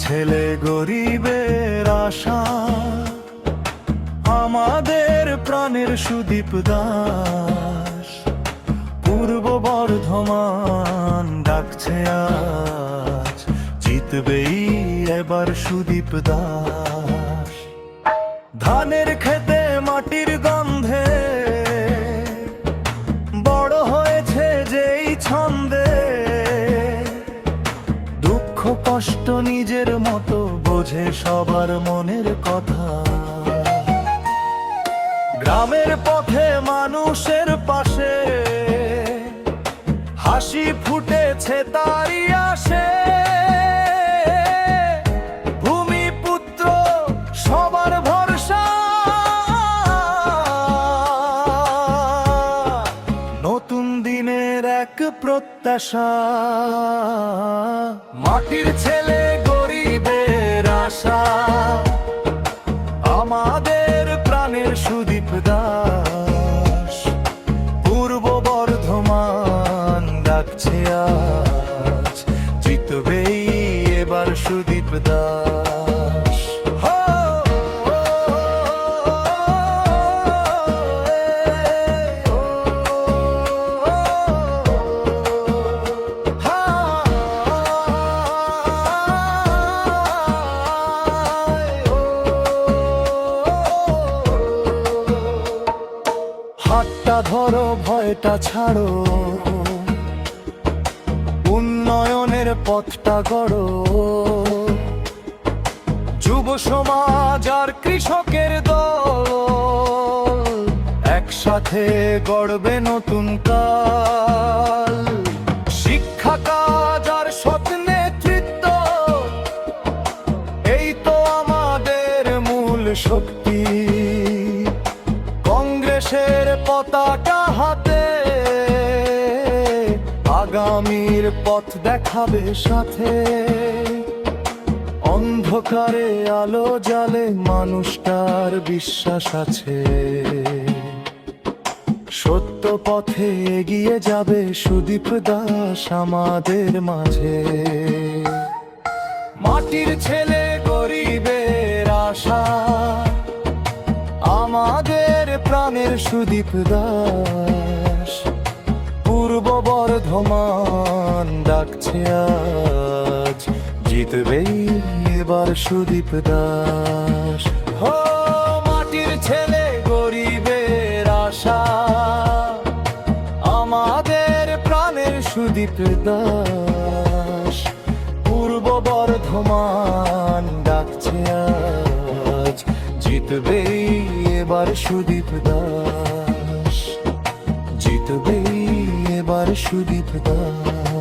ছেলে গরিবের আশা, আমাদের প্রাণের সুদীপ দাস। পূর্ব বর্ধমান ডাকছে আজ, জিতবেই এবার সুদীপ দাস। ধানের খেতে মাটির গন্ধে বড় হয়েছে যেই ছন্দে, দুঃখ কষ্ট নিজের মতো বোঝে সবার মনের কথা। গ্রামের পথে মানুষের পাশে হাসি ফুটেছে তারই আসে। ভূমিপুত্র সবার ভরসা, নতুন দিনের এক প্রত্যাশা। মাটির ছেলে গরিবের আশা, আমাদের প্রাণের সুদীপ দাস। পূর্ব বর্ধমান ডাকছে আজ, জিতবেই এবার সুদীপ দাস। হাতটা ধরো ভয়টা ছাড়ো, উন্নয়নের পথটা গড়ো। যুব সমাজ আর কৃষকের দল একসাথে গড়বে নতুন কাল। শিক্ষা কাজ আর সৎ নেতৃত্ব, এই তো আমাদের মূল শক্তি। কংগ্রেসের পতাকা হাতে আগামীর পথ দেখাবে সাথে। অন্ধকারে আলো জ্বালে মানুষটার বিশ্বাস আছে, সত্য পথে এগিয়ে যাবে সুদীপ দাস আমাদের মাঝে। মাটির ছেলে গরিবের আশা, আমাদের প্রাণের সুদীপ দাস। পূর্ব বর্ধমান ডাকছে আজ, জিতবেই এবার সুদীপ দাস। হো মাটির ছেলে গরিবের আশা, আমাদের প্রাণের সুদীপ দাস। পূর্ব বর্ধমান ডাকছে আজ, জিতবেই এবার সুদীপ দাস। জিতবেই এবার সুদীপ দাস।